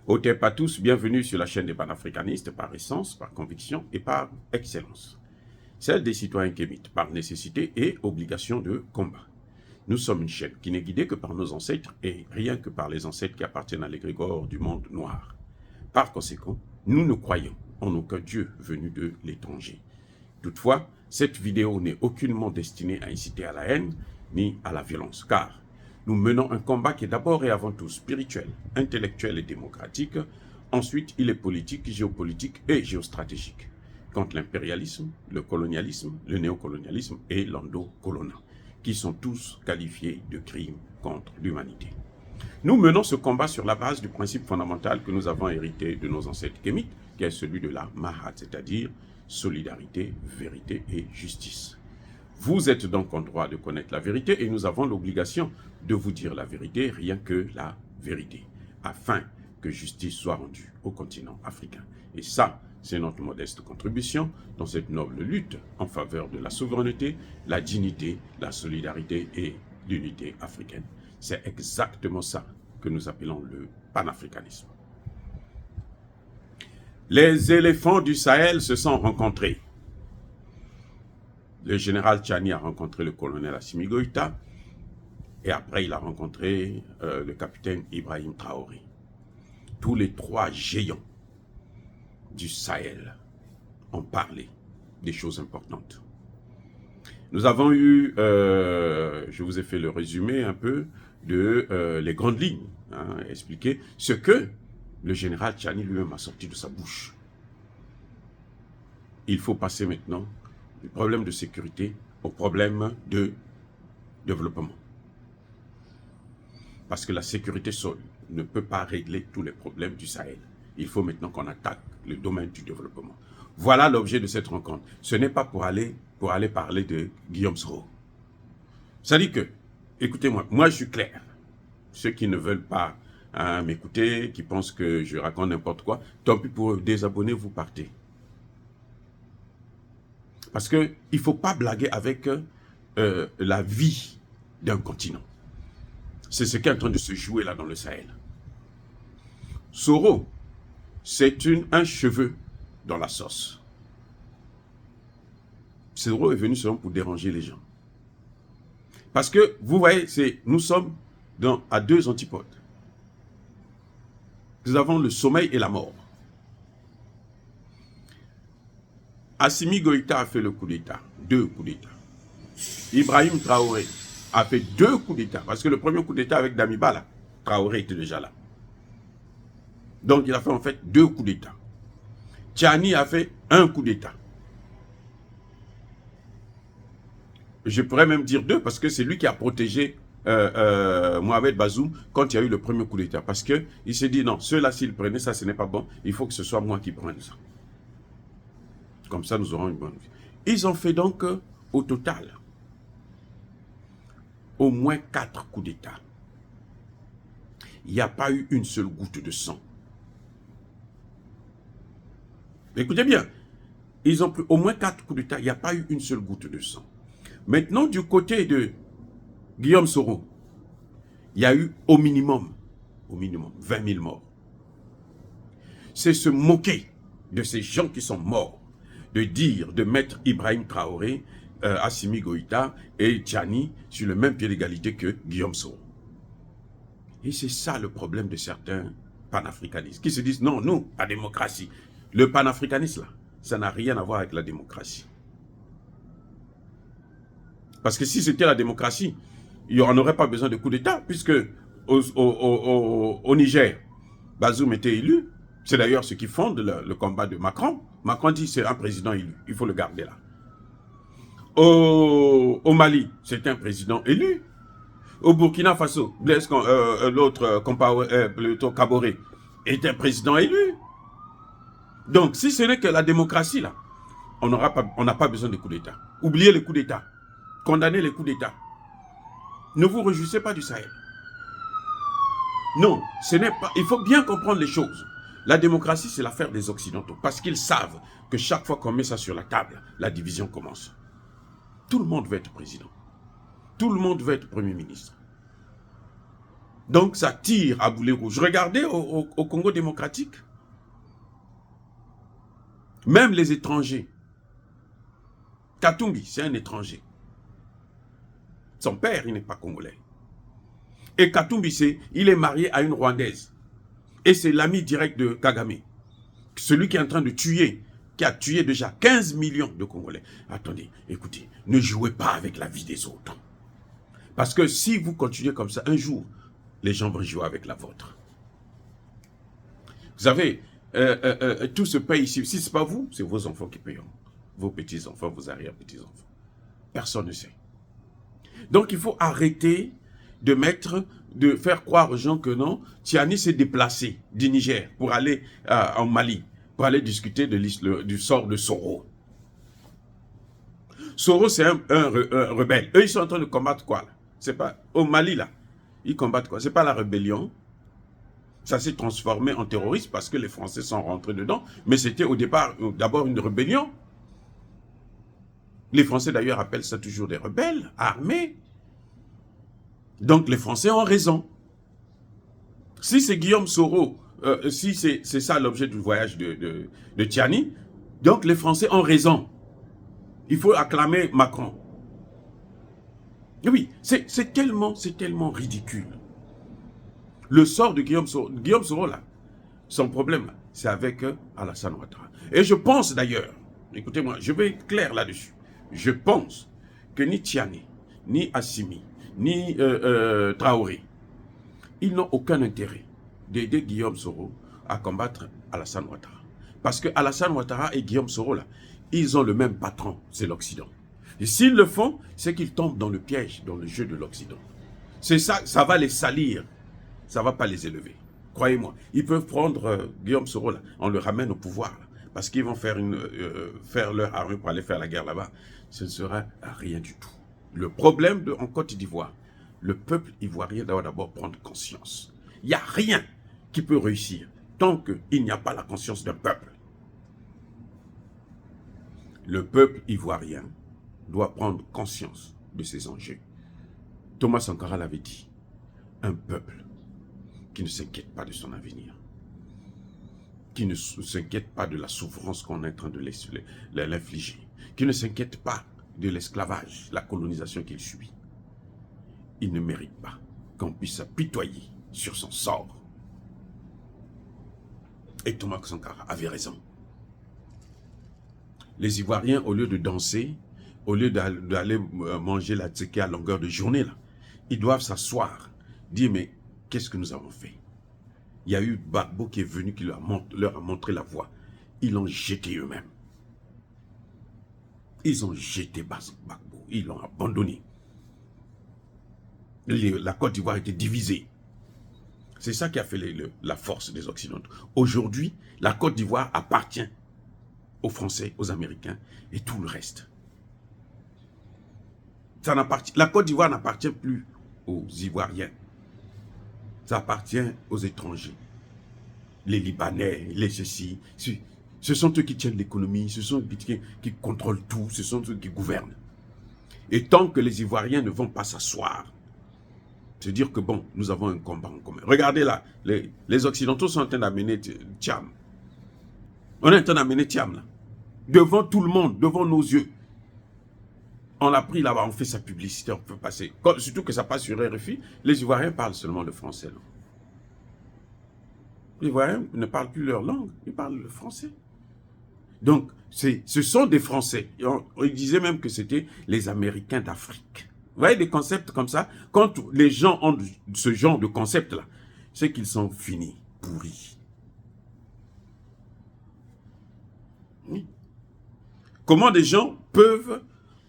Otep à tous, bienvenue sur la chaîne des panafricanistes par essence, par conviction et par excellence. Celle des citoyens kémites par nécessité et obligation de combat. Nous sommes une chaîne qui n'est guidée que par nos ancêtres et rien que par les ancêtres qui appartiennent à l'égrégore du monde noir. Par conséquent, nous ne croyons en aucun Dieu venu de l'étranger. Toutefois, cette vidéo n'est aucunement destinée à inciter à la haine ni à la violence, car nous menons un combat qui est d'abord et avant tout spirituel, intellectuel et démocratique. Ensuite, il est politique, géopolitique et géostratégique, contre l'impérialisme, le colonialisme, le néocolonialisme et l'endocolonat, qui sont tous qualifiés de crimes contre l'humanité. Nous menons ce combat sur la base du principe fondamental que nous avons hérité de nos ancêtres kémites, qui est celui de la Mahat, c'est-à-dire solidarité, vérité et justice. Vous êtes donc en droit de connaître la vérité et nous avons l'obligation de vous dire la vérité, rien que la vérité, afin que justice soit rendue au continent africain. Et ça, c'est notre modeste contribution dans cette noble lutte en faveur de la souveraineté, la dignité, la solidarité et l'unité africaine. C'est exactement ça que nous appelons le panafricanisme. Les éléphants du Sahel se sont rencontrés. Le général Tchani a rencontré le colonel Assimi Goïta et après il a rencontré le capitaine Ibrahim Traoré. Tous les trois géants du Sahel ont parlé des choses importantes. Nous avons eu, je vous ai fait le résumé un peu de les grandes lignes, expliquer ce que le général Tchani lui-même a sorti de sa bouche. Il faut passer maintenant du problème de sécurité au problème de développement. Parce que la sécurité seule ne peut pas régler tous les problèmes du Sahel. Il faut maintenant qu'on attaque le domaine du développement. Voilà l'objet de cette rencontre. Ce n'est pas pour aller parler de Guillaume Soro. Ça dit que, écoutez-moi, moi je suis clair. Ceux qui ne veulent pas m'écouter, qui pensent que je raconte n'importe quoi, tant pis pour eux, désabonnez, vous partez. Parce qu'il ne faut pas blaguer avec la vie d'un continent. C'est ce qui est en train de se jouer là dans le Sahel. Soro, c'est un cheveu dans la sauce. Soro est venu seulement pour déranger les gens. Parce que, vous voyez, nous sommes à deux antipodes. Nous avons le sommeil et la mort. Assimi Goïta a fait le coup d'État, 2 coups d'État. Ibrahim Traoré a fait 2 coups d'État, parce que le premier coup d'État avec Damiba, là, Traoré était déjà là. Donc il a fait en fait 2 coups d'État. Tchani a fait 1 coup d'État. Je pourrais même dire 2, parce que c'est lui qui a protégé Mohamed Bazoum quand il y a eu le premier coup d'État. Parce qu'il s'est dit, non, ceux-là, s'ils prenaient ça, ce n'est pas bon, il faut que ce soit moi qui prenne ça. Comme ça, nous aurons une bonne vie. Ils ont fait donc, au total, au moins 4 coups d'État. Il n'y a pas eu une seule goutte de sang. Écoutez bien, ils ont pris au moins 4 coups d'État, il n'y a pas eu une seule goutte de sang. Maintenant, du côté de Guillaume Soro, il y a eu au minimum 20 000 morts. C'est se moquer de ces gens qui sont morts, de mettre Ibrahim Traoré, Assimi Goïta et Tchani sur le même pied d'égalité que Guillaume Soro. Et c'est ça le problème de certains panafricanistes qui se disent non, nous, la démocratie. Le panafricanisme, là, ça n'a rien à voir avec la démocratie. Parce que si c'était la démocratie, il n'y en aurait pas besoin de coup d'État, puisque au Niger, Bazoum était élu. C'est d'ailleurs ce qui fonde le combat de Macron. Macron dit c'est un président élu, il faut le garder là. Au Mali, c'est un président élu. Au Burkina Faso, l'autre plutôt Kaboré, est un président élu. Donc, si ce n'est que la démocratie, là, on n'a pas besoin de coups d'État. Oubliez les coups d'État. Condamnez les coups d'État. Ne vous réjouissez pas du Sahel. Non, ce n'est pas. Il faut bien comprendre les choses. La démocratie, c'est l'affaire des Occidentaux. Parce qu'ils savent que chaque fois qu'on met ça sur la table, la division commence. Tout le monde veut être président. Tout le monde veut être Premier ministre. Donc ça tire à boulet rouge. Regardez au Congo démocratique. Même les étrangers. Katumbi, c'est un étranger. Son père, il n'est pas congolais. Et Katumbi, il est marié à une Rwandaise. Et c'est l'ami direct de Kagame. Celui qui est en train de tuer, qui a tué déjà 15 millions de Congolais. Attendez, écoutez, ne jouez pas avec la vie des autres. Parce que si vous continuez comme ça, un jour, les gens vont jouer avec la vôtre. Vous savez, tout ce pays ici, si ce n'est pas vous, c'est vos enfants qui paieront. Vos petits-enfants, vos arrière-petits-enfants. Personne ne sait. Donc il faut arrêter de faire croire aux gens que non, Tiani s'est déplacé du Niger pour aller en Mali, pour aller discuter du sort de Soro. Soro, c'est un rebelle. Eux, ils sont en train de combattre quoi? C'est pas au Mali, là. Ils combattent quoi? C'est pas la rébellion. Ça s'est transformé en terrorisme parce que les Français sont rentrés dedans. Mais c'était au départ, d'abord une rébellion. Les Français, d'ailleurs, appellent ça toujours des rebelles armés. Donc, les Français ont raison. Si c'est Guillaume Soro, si c'est ça l'objet du voyage de Tiani, donc les Français ont raison. Il faut acclamer Macron. Et oui, c'est tellement ridicule. Le sort de Guillaume Soro, là, son problème, c'est avec Alassane Ouattara. Et je pense d'ailleurs, écoutez-moi, je vais être clair là-dessus. Je pense que ni Tiani, ni Assimi, ni Traoré, ils n'ont aucun intérêt d'aider Guillaume Soro à combattre Alassane Ouattara. Parce que Alassane Ouattara et Guillaume Soro, là, ils ont le même patron, c'est l'Occident. Et s'ils le font, c'est qu'ils tombent dans le piège, dans le jeu de l'Occident. C'est ça, ça va les salir, ça ne va pas les élever. Croyez-moi, ils peuvent prendre Guillaume Soro, là, on le ramène au pouvoir, là, parce qu'ils vont faire leur armée pour aller faire la guerre là-bas. Ce ne sera rien du tout. Le problème en Côte d'Ivoire, le peuple ivoirien doit d'abord prendre conscience. Il n'y a rien qui peut réussir tant qu'il n'y a pas la conscience d'un peuple. Le peuple ivoirien doit prendre conscience de ses enjeux. Thomas Sankara l'avait dit, un peuple qui ne s'inquiète pas de son avenir, qui ne s'inquiète pas de la souffrance qu'on est en train de l'infliger, qui ne s'inquiète pas de l'esclavage, la colonisation qu'il subit. Il ne mérite pas qu'on puisse s'apitoyer sur son sort. Et Thomas Sankara avait raison. Les Ivoiriens, au lieu de danser, au lieu d'aller manger la tséké à longueur de journée, là, ils doivent s'asseoir, dire mais qu'est-ce que nous avons fait? Il y a eu Gbagbo qui est venu, qui leur a montré la voie. Ils l'ont jeté eux-mêmes. Ils ont jeté Gbagbo, ils l'ont abandonné. La Côte d'Ivoire était divisée. C'est ça qui a fait la force des Occidentaux. Aujourd'hui, la Côte d'Ivoire appartient aux Français, aux Américains et tout le reste. La Côte d'Ivoire n'appartient plus aux Ivoiriens. Ça appartient aux étrangers. Les Libanais, les ceci. Ce sont eux qui tiennent l'économie, ce sont eux qui contrôlent tout, ce sont eux qui gouvernent. Et tant que les Ivoiriens ne vont pas s'asseoir, se dire que bon, nous avons un combat en commun. Regardez là, les Occidentaux sont en train d'amener Thiam. On est en train d'amener Thiam là. Devant tout le monde, devant nos yeux. On l'a pris là-bas, on fait sa publicité, on peut passer. Surtout que ça passe sur RFI, les Ivoiriens parlent seulement le français. Là. Les Ivoiriens ne parlent plus leur langue, ils parlent le français. Donc, ce sont des Français. On disait même que c'était les Américains d'Afrique. Vous voyez des concepts comme ça? Quand les gens ont ce genre de concept-là, c'est qu'ils sont finis, pourris. Oui. Comment des gens peuvent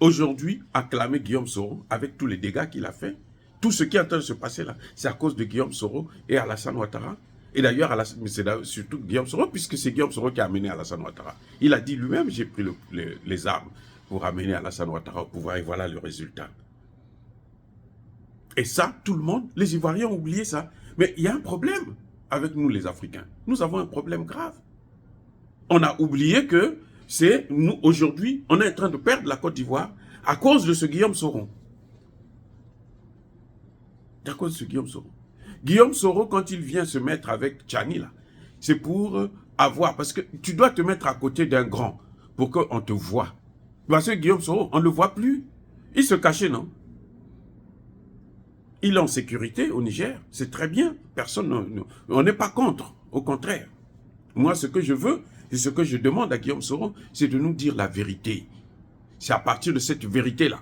aujourd'hui acclamer Guillaume Soro avec tous les dégâts qu'il a fait? Tout ce qui est en train de se passer là, c'est à cause de Guillaume Soro et Alassane Ouattara. Et d'ailleurs, c'est surtout Guillaume Soro, puisque c'est Guillaume Soro qui a amené Alassane Ouattara. Il a dit lui-même, j'ai pris les armes pour amener Alassane Ouattara au pouvoir, et voilà le résultat. Et ça, tout le monde, les Ivoiriens ont oublié ça. Mais il y a un problème avec nous, les Africains. Nous avons un problème grave. On a oublié que c'est nous, aujourd'hui, on est en train de perdre la Côte d'Ivoire à cause de ce Guillaume Soro. À cause de ce Guillaume Soro. Guillaume Soro, quand il vient se mettre avec Tchani, là, c'est pour avoir... Parce que tu dois te mettre à côté d'un grand pour qu'on te voie. Parce que Guillaume Soro, on ne le voit plus. Il se cachait, non? Il est en sécurité au Niger, c'est très bien. Personne, on n'est pas contre, au contraire. Moi, ce que je veux, et ce que je demande à Guillaume Soro, c'est de nous dire la vérité. C'est à partir de cette vérité-là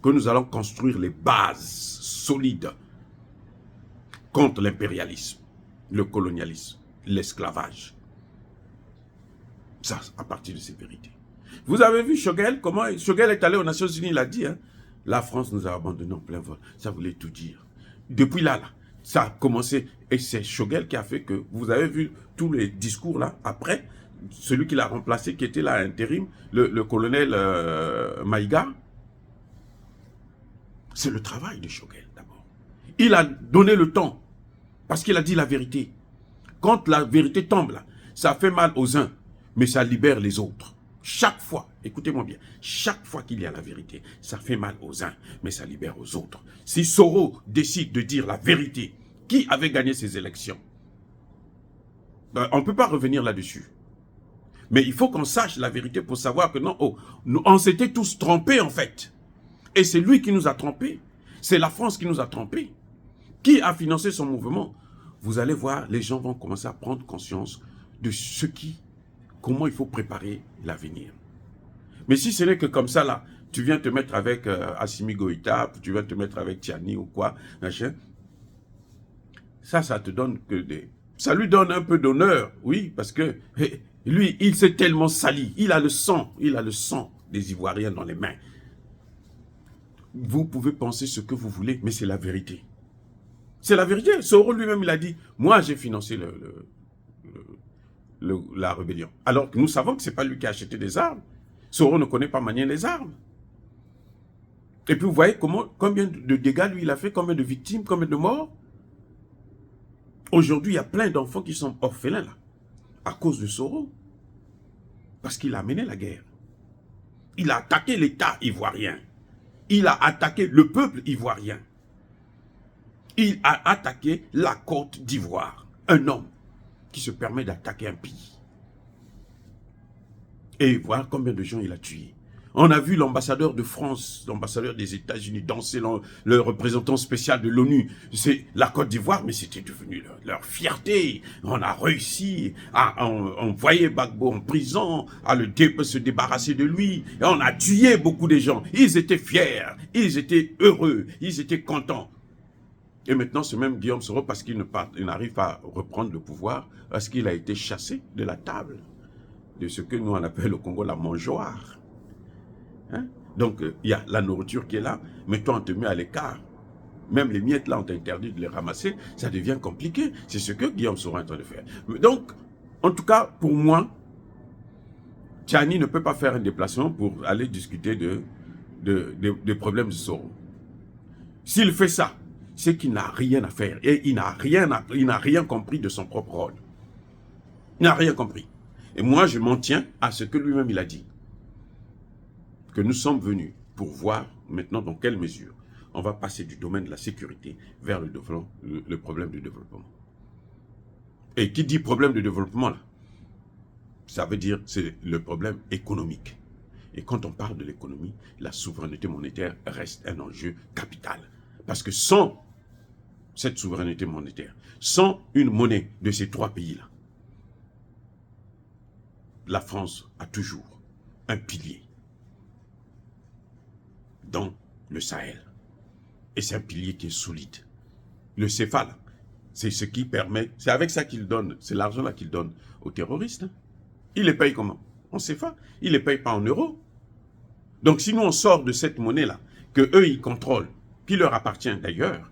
que nous allons construire les bases solides contre l'impérialisme, le colonialisme, l'esclavage. Ça, à partir de ces vérités. Vous avez vu Choguel, comment Choguel est allé aux Nations Unies, il a dit, hein, la France nous a abandonnés en plein vol. Ça voulait tout dire. Depuis là, ça a commencé, et c'est Choguel qui a fait que, vous avez vu tous les discours là, après, celui qui l'a remplacé, qui était là à intérim, le colonel Maïga, c'est le travail de Choguel d'abord. Il a donné le temps, parce qu'il a dit la vérité. Quand la vérité tombe là, ça fait mal aux uns, mais ça libère les autres. Chaque fois, écoutez-moi bien, chaque fois qu'il y a la vérité, ça fait mal aux uns, mais ça libère aux autres. Si Soro décide de dire la vérité, qui avait gagné ces élections? Ben, on ne peut pas revenir là-dessus. Mais il faut qu'on sache la vérité pour savoir que non, oh, on s'était tous trompés en fait. Et c'est lui qui nous a trompés. C'est la France qui nous a trompés. Qui a financé son mouvement? Vous allez voir, les gens vont commencer à prendre conscience de comment il faut préparer l'avenir. Mais si ce n'est que comme ça, là, tu viens te mettre avec Assimi Goïta, tu viens te mettre avec Tchani ou quoi, machin, ça te donne que des... Ça lui donne un peu d'honneur, oui, parce que lui, il s'est tellement sali, il a le sang des Ivoiriens dans les mains. Vous pouvez penser ce que vous voulez, mais c'est la vérité. C'est la vérité. Soro lui-même, il a dit, moi j'ai financé la rébellion. Alors que nous savons que ce n'est pas lui qui a acheté des armes. Soro ne connaît pas manier les armes. Et puis vous voyez combien de dégâts lui il a fait, combien de victimes, combien de morts. Aujourd'hui, il y a plein d'enfants qui sont orphelins là, à cause de Soro. Parce qu'il a mené la guerre. Il a attaqué l'État ivoirien. Il a attaqué le peuple ivoirien. Il a attaqué la Côte d'Ivoire. Un homme qui se permet d'attaquer un pays. Et voilà combien de gens il a tués. On a vu l'ambassadeur de France, l'ambassadeur des États-Unis danser, le représentant spécial de l'ONU. C'est la Côte d'Ivoire, mais c'était devenu leur fierté. On a réussi à envoyer Gbagbo en prison, à se débarrasser de lui. Et on a tué beaucoup de gens. Ils étaient fiers, ils étaient heureux, ils étaient contents. Et maintenant, ce même Guillaume Soro, parce qu'il n'arrive pas à reprendre le pouvoir, parce qu'il a été chassé de la table, de ce que nous on appelle au Congo la mangeoire. Hein? Donc, il y a la nourriture qui est là, mais toi, on te met à l'écart. Même les miettes, là, on t'a interdit de les ramasser, ça devient compliqué. C'est ce que Guillaume Soro est en train de faire. Donc, en tout cas, pour moi, Tchani ne peut pas faire un déplacement pour aller discuter des problèmes de Soro. S'il fait ça, c'est qu'il n'a rien à faire. Et il n'a rien compris de son propre rôle. Il n'a rien compris. Et moi, je m'en tiens à ce que lui-même il a dit. Que nous sommes venus pour voir maintenant dans quelle mesure on va passer du domaine de la sécurité vers le problème du développement. Et qui dit problème de développement là, ça veut dire c'est le problème économique. Et quand on parle de l'économie, la souveraineté monétaire reste un enjeu capital. Parce que sans cette souveraineté monétaire, sans une monnaie de ces trois pays-là, la France a toujours un pilier dans le Sahel. Et c'est un pilier qui est solide. Le CFA, c'est ce qui permet, c'est avec ça qu'il donne, c'est l'argent là qu'il donne aux terroristes. Hein. Il les paye comment? En CFA. Il ne les paye pas en euros. Donc si nous on sort de cette monnaie-là, que eux ils contrôlent, qui leur appartient d'ailleurs,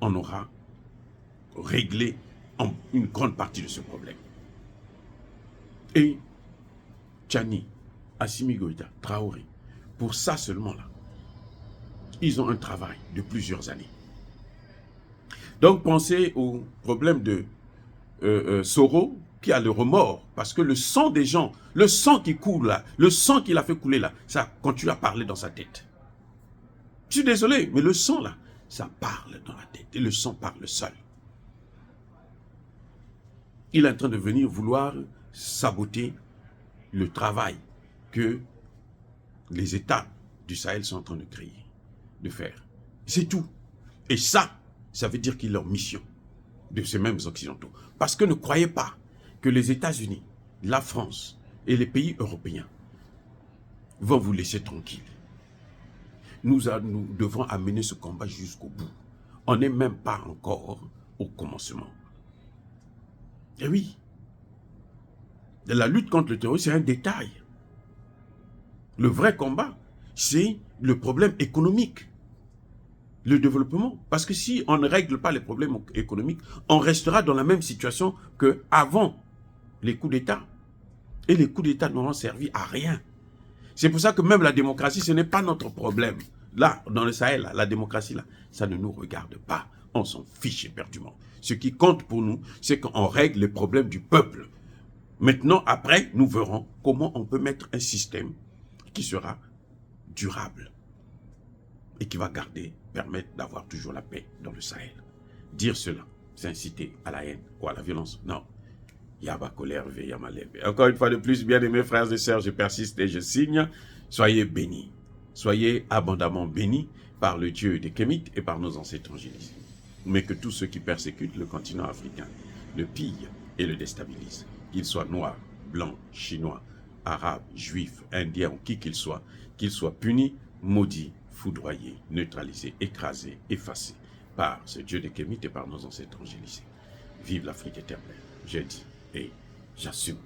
on aura réglé une grande partie de ce problème. Et Tchani, Assimi Goïta, Traoré, pour ça seulement là, ils ont un travail de plusieurs années. Donc pensez au problème de Soro qui a le remords, parce que le sang des gens, le sang qui coule là, le sang qu'il a fait couler là, ça continue à parler dans sa tête. Je suis désolé, mais le sang là, ça parle dans la tête et le sang parle seul. Il est en train de venir vouloir saboter le travail que les États du Sahel sont en train de créer, de faire. C'est tout. Et ça veut dire qu'il est leur mission de ces mêmes Occidentaux. Parce que ne croyez pas que les États-Unis, la France et les pays européens vont vous laisser tranquille. Nous devons amener ce combat jusqu'au bout. On n'est même pas encore au commencement. Et oui, la lutte contre le terrorisme, c'est un détail. Le vrai combat, c'est le problème économique, le développement. Parce que si on ne règle pas les problèmes économiques, on restera dans la même situation qu'avant les coups d'État. Et les coups d'État n'auront servi à rien. C'est pour ça que même la démocratie, ce n'est pas notre problème. Là, dans le Sahel, la démocratie, là, ça ne nous regarde pas. On s'en fiche éperdument. Ce qui compte pour nous, c'est qu'on règle les problèmes du peuple. Maintenant, après, nous verrons comment on peut mettre un système qui sera durable et qui va permettre d'avoir toujours la paix dans le Sahel. Dire cela, c'est inciter à la haine ou à la violence. Non. Yaba colère, Yama lève. Encore une fois de plus, bien aimés frères et sœurs, je persiste et je signe. Soyez bénis. Soyez abondamment bénis par le Dieu des Kémites et par nos ancêtres angélisés. Mais que tous ceux qui persécutent le continent africain le pillent et le déstabilisent. Qu'ils soient noirs, blancs, chinois, arabes, juifs, indiens ou qui qu'ils soient punis, maudits, foudroyés, neutralisés, écrasés, effacés par ce Dieu des Kémites et par nos ancêtres angélisés. Vive l'Afrique éternelle, j'ai dit et j'assume.